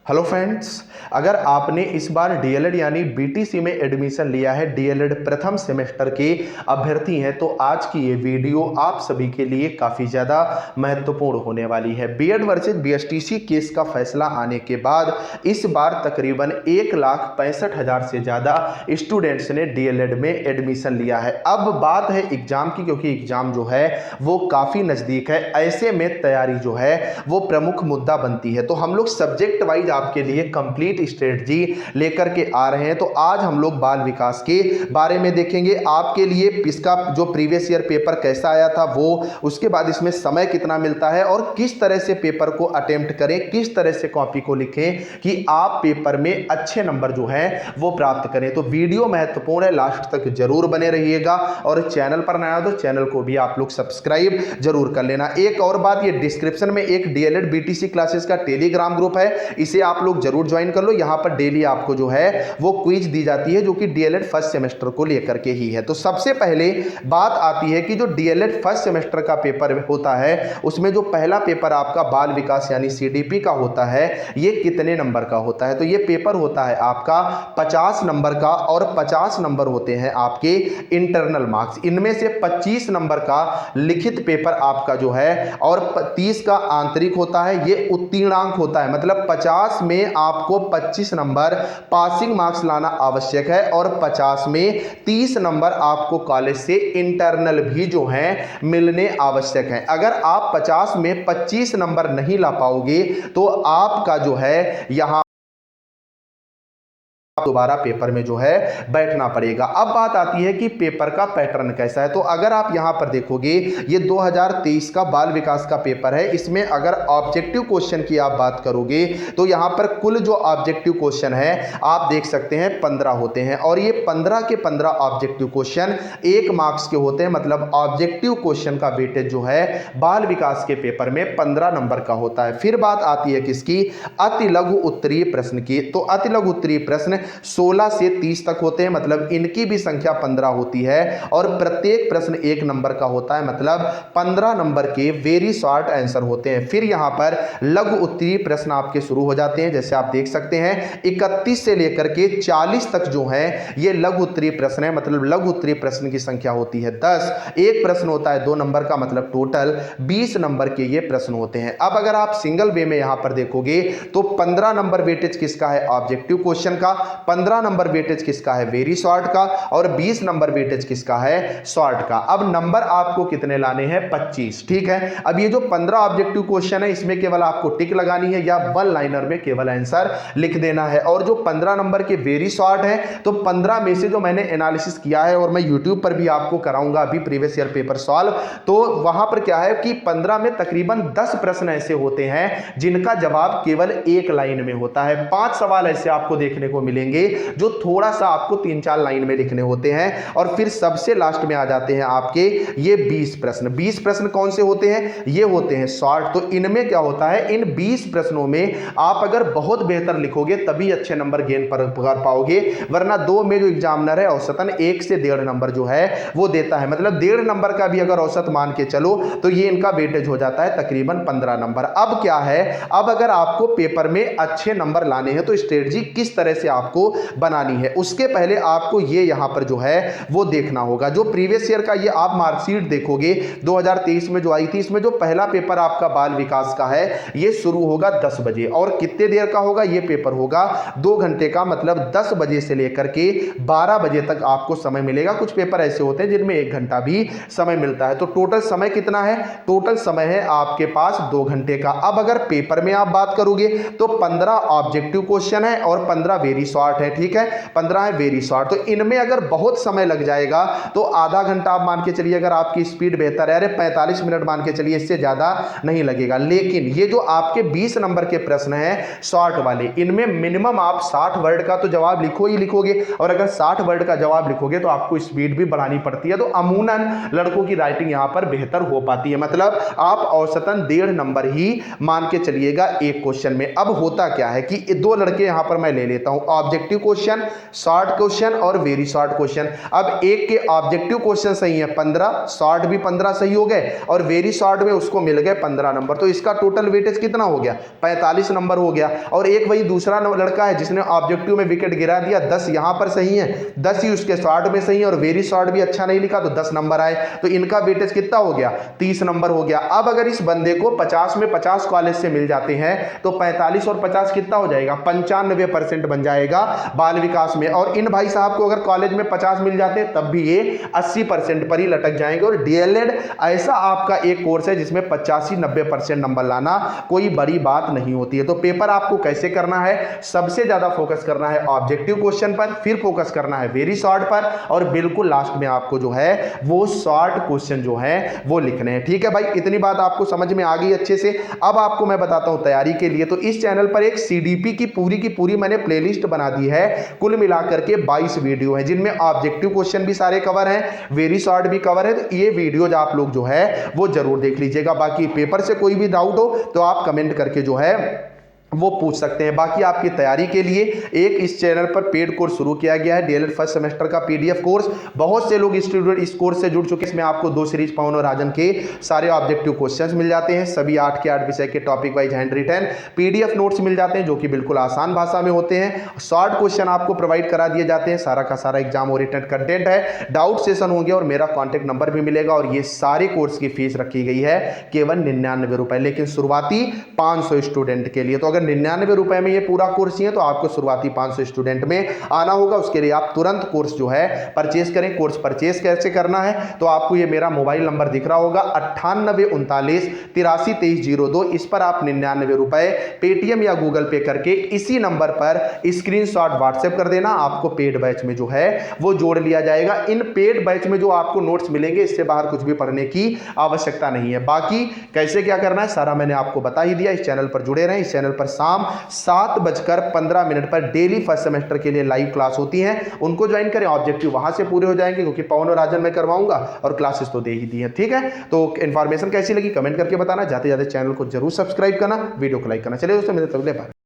Hello friends, अगर आपने इस बार डीएलएड यानी बीटीसी में एडमिशन लिया है, डीएलएड प्रथम सेमेस्टर के अभ्यर्थी हैं, तो आज की ये वीडियो आप सभी के लिए काफ़ी ज़्यादा महत्वपूर्ण होने वाली है। बीएड वर्सेस बीएसटीसी केस का फैसला आने के बाद इस बार तकरीबन 1,65,000 से ज़्यादा स्टूडेंट्स ने डीएलएड में एडमिशन लिया है। अब बात है एग्ज़ाम की, क्योंकि एग्ज़ाम जो है वो काफ़ी नज़दीक है। ऐसे में तैयारी जो है वो प्रमुख मुद्दा बनती है। तो हम लोग सब्जेक्ट वाइज आपके लिए कंप्लीट स्ट्रेटजी लेकर के आ रहे हैं। तो आज हम लोग बाल विकास के बारे में देखेंगे, आपके लिए इसका जो प्रीवियस ईयर पेपर कैसा आया था वो, उसके बाद इसमें समय कितना मिलता है और किस तरह से पेपर को अटेम्प्ट करें, किस तरह से कॉपी को लिखें कि आप पेपर में अच्छे नंबर जो है वो प्राप्त करें। तो वीडियो महत्वपूर्ण है, लास्ट तक जरूर बने रहिएगा और चैनल पर नया हो तो चैनल को भी आप लोग सब्सक्राइब जरूर कर लेना। एक और बात, ये डिस्क्रिप्शन में एक डीएलएड बीटीसी क्लासेस का टेलीग्राम ग्रुप है, इसे आप लोग जरूर ज्वाइन कर लो। यहां पर डेली आपको जो है वो क्विज दी जाती है जो कि डीएलएड फर्स्ट सेमेस्टर को लेकर के ही है। तो सबसे पहले बात आती है कि जो डीएलएड फर्स्ट सेमेस्टर का पेपर होता है उसमें जो पहला पेपर आपका बाल विकास यानी सीडीपी का होता है, ये कितने नंबर का होता है? तो ये पेपर होता है आपका 50 नंबर का और 50 नंबर होते हैं आपके इंटरनल मार्क्स। इनमें से 25 नंबर का लिखित पेपर आपका जो है और 30 का आंतरिक होता है, ये उत्तीर्णांक होता है। मतलब 50 में आपको 25 नंबर पासिंग मार्क्स लाना आवश्यक है और 50 में 30 नंबर आपको कॉलेज से इंटरनल भी जो है मिलने आवश्यक है। अगर आप 50 में 25 नंबर नहीं ला पाओगे तो आपका जो है यहां दोबारा पेपर में जो है बैठना पड़ेगा। अब बात आती है कि पेपर का पैटर्न कैसा है। तो अगर आप यहां पर देखोगे, ये 2023 का बाल विकास का पेपर है। इसमें अगर ऑब्जेक्टिव क्वेश्चन की आप बात करोगे तो यहां पर कुल जो ऑब्जेक्टिव क्वेश्चन है आप देख सकते हैं 15 होते हैं और ये 15 के 15 ऑब्जेक्टिव क्वेश्चन 1 मार्क्स के होते हैं। मतलब ऑब्जेक्टिव क्वेश्चन का वेटेज जो है बाल विकास के पेपर में 15 नंबर का होता है। फिर बात आती है किसकी? अति लघु उत्तरीय प्रश्न की। तो अति लघु उत्तरीय प्रश्न 16 से 30 तक होते हैं, मतलब इनकी भी संख्या 15 होती है और प्रत्येक प्रश्न 1 नंबर का होता है। मतलब 15 नंबर के वेरी शॉर्ट आंसर होते हैं। फिर यहां पर लघु उत्तरीय प्रश्न आपके शुरू हो जाते हैं, जैसे आप देख सकते हैं 31 से लेकर के 40 तक जो है ये लघु उत्तरीय प्रश्न है। मतलब लघु उत्तरीय प्रश्न की संख्या होती है 10। एक प्रश्न होता है 2 नंबर का, मतलब टोटल 20 नंबर के ये प्रश्न होते हैं। अब अगर आप सिंगल वे में यहां पर देखोगे तो 15 नंबर वेटेज किसका है? ऑब्जेक्टिव क्वेश्चन का। 15 नंबर वेटेज किसका है? वेरी शॉर्ट का। और 20 नंबर वेटेज किसका है? शॉर्ट का। अब नंबर आपको कितने लाने हैं? 25। ठीक है, अब ये जो 15 ऑब्जेक्टिव क्वेश्चन है इसमें केवल आपको टिक लगानी है या वन लाइनर में केवल आंसर लिख देना है। और जो 15 नंबर के वेरी शॉर्ट है, तो 15 में से जो मैंने एनालिसिस किया है और मैं यूट्यूब पर भी आपको कराऊंगा अभी प्रीवियस ईयर पेपर सॉल्व, तो वहां पर क्या है कि 15 में तकरीबन 10 प्रश्न ऐसे होते हैं जिनका जवाब केवल एक लाइन में होता है। 5 सवाल ऐसे आपको देखने को मिलेंगे जो थोड़ा सा आपको 3-4 लाइन में लिखने होते हैं। और फिर सबसे लास्ट में आ जाते हैं आपके ये 20 प्रश्न। 20 प्रश्न कौन से होते हैं? ये होते हैं शॉर्ट। तो इनमें क्या होता है, इन 20 प्रश्नों में आप अगर बहुत बेहतर लिखोगे तभी अच्छे नंबर गेन कर पाओगे, वरना 2 में जो एग्जामिनर है औसतन 1 से 1.5 नंबर जो है वो देता है। मतलब 1.5 नंबर का भी अगर औसत मान के चलो तो ये इनका वेटेज हो जाता है तकरीबन 15 नंबर। अब क्या है, अब अगर आपको पेपर में अच्छे नंबर लाने हैं तो स्ट्रेटजी किस तरह से आपको बनानी है, उसके पहले आपको ये यहां पर जो है वो देखना होगा। जो प्रीवियस ईयर का ये आप मार्कशीट देखोगे 2023 में जो आई थी, इसमें जो पहला पेपर आपका बाल विकास का है ये शुरू होगा 10 बजे और कितने देर का होगा? ये पेपर होगा 2 घंटे का। मतलब 10 बजे से लेकर के 12 बजे तक आपको समय मिलेगा। कुछ पेपर ऐसे होते हैं जिनमें 1 घंटा भी समय मिलता है। तो टोटल समय कितना है? टोटल समय है आपके पास 2 घंटे का। अब अगर पेपर में आप बात करोगे तो 15 ऑब्जेक्टिव क्वेश्चन है और 15 वेरी शॉर्ट है। ठीक है, 15 है वेरी शॉर्ट। तो इनमें अगर बहुत समय लग जाएगा तो आधा घंटा आप मान के चलिए, अगर आपकी स्पीड बेहतर है, अरे 45 मिनट मान के चलिए, इससे ज्यादा नहीं लगेगा। लेकिन ये जो आपके 20 नंबर के प्रश्न हैं शॉर्ट वाले, इनमें मिनिमम आप 60 वर्ड का तो जवाब लिखो ही लिखोगे और अगर 60 वर्ड का जवाब लिखोगे तो आपको स्पीड भी बढ़ानी पड़ती है। तो अमूमन लड़कों की राइटिंग यहां पर बेहतर हो पाती है। मतलब आप औसतन 1.5 नंबर ही मान के चलिएगा एक क्वेश्चन में। अब होता क्या है कि 2 लड़के यहां पर मैं ले लेता हूं, ऑब्जेक्टिव क्वेश्चन, शॉर्ट क्वेश्चन और वेरी शॉर्ट क्वेश्चन। अब एक के ऑब्जेक्टिव क्वेश्चन सही है 15, शॉर्ट भी 15 सही हो गए और वेरी शॉर्ट में उसको मिल गए 15 नंबर, तो इसका टोटल वेटेज कितना हो गया 45 नंबर हो गया। और एक वही दूसरा लड़का है जिसने ऑब्जेक्टिव में विकेट गिरा दिया, 10 यहां पर सही है, 10 ही उसके शॉर्ट में सही है और वेरी शॉर्ट भी अच्छा नहीं लिखा तो 10 नंबर आए, तो इनका वेटेज कितना हो गया 30 नंबर हो गया। अब अगर इस बंदे को 50 में 50 कॉलेज से मिल जाते हैं तो 45 और 50 कितना हो जाएगा 95% बन जाएगा बाल विकास में। और इन भाई साहब को अगर कॉलेज में 50 मिल जाते हैं तब भी ये 80% पर ही लटक जाएंगे। और डीएलएड ऐसा आपका एक कोर्स है जिसमें 85-90% नंबर लाना कोई बड़ी बात नहीं होती है। तो पेपर आपको कैसे करना है, सबसे ज्यादा फोकस करना है ऑब्जेक्टिव क्वेश्चन पर, फिर फोकस करना है वेरी शॉर्ट पर और बिल्कुल लास्ट में आपको जो है वो शॉर्ट क्वेश्चन जो है वो लिखने हैं। ठीक है भाई, इतनी बात आपको समझ में आ गई अच्छे से। अब आपको मैं बताता हूं तैयारी के लिए, तो इस चैनल पर एक सीडीपी की पूरी मैंने प्लेलिस्ट बना दी है, कुल मिलाकर के 22 वीडियो हैं जिनमें ऑब्जेक्टिव क्वेश्चन भी सारे कवर हैं, वेरी शॉर्ट भी कवर है। तो ये वीडियोज आप लोग जो है वो जरूर देख लीजिएगा। बाकी पेपर से कोई भी डाउट हो तो आप कमेंट करके जो है वो पूछ सकते हैं। बाकी आपकी तैयारी के लिए एक इस चैनल पर पेड कोर्स शुरू किया गया है, डीएलएड फर्स्ट सेमेस्टर का पीडीएफ कोर्स। बहुत से लोग स्टूडेंट इस कोर्स से जुड़ चुके हैं। इसमें आपको 2 सीरीज पवन और राजन के सारे ऑब्जेक्टिव क्वेश्चंस मिल जाते हैं, सभी 8 के 8 विषय के topic wise handwritten PDF notes मिल जाते हैं जो कि बिल्कुल आसान भाषा में होते हैं। शॉर्ट क्वेश्चन आपको प्रोवाइड करा दिए जाते हैं, सारा का सारा एग्जाम ओरिएंटेड कंटेंट है, डाउट सेशन होंगे और मेरा कॉन्टैक्ट नंबर भी मिलेगा। और ये सारे कोर्स की फीस रखी गई है केवल 99 रुपए, लेकिन शुरुआती 500 स्टूडेंट के लिए। तो अगर 99 रुपए में ये पूरा कोर्स ही है तो आपको शुरुआती 500 स्टूडेंट में आना होगा। उसके लिए आप तुरंत कोर्स जो है परचेस करें। कोर्स परचेस कैसे करना है, तो आपको ये मेरा मोबाइल नंबर दिख रहा होगा 9839832302, इस पर आप 99 रुपए पेटीएम या गूगल पे करके इसी नंबर पर स्क्रीनशॉट व्हाट्सएप कर देना। आपको पेड बैच में जो है वो जोड़ लिया जाएगा। इन पेड बैच में जो आपको नोट्स मिलेंगे इससे बाहर कुछ भी पढ़ने की आवश्यकता नहीं है। बाकी कैसे क्या करना है सारा मैंने आपको बता ही दिया। इस चैनल पर जुड़े रहें। इस चैनल पर शाम 7:15 पर डेली फर्स्ट सेमेस्टर के लिए लाइव क्लास होती हैं, उनको ज्वाइन करें। ऑब्जेक्टिव वहां से पूरे हो जाएंगे क्योंकि पवन और राजन में करवाऊंगा और क्लासेस तो दे ही दी है। ठीक है, तो इन्फॉर्मेशन कैसी लगी कमेंट करके बताना। जाते जाते चैनल को जरूर सब्सक्राइब करना, वीडियो को लाइक करना। चलिए दोस्तों, मिलते हैं अगले बार।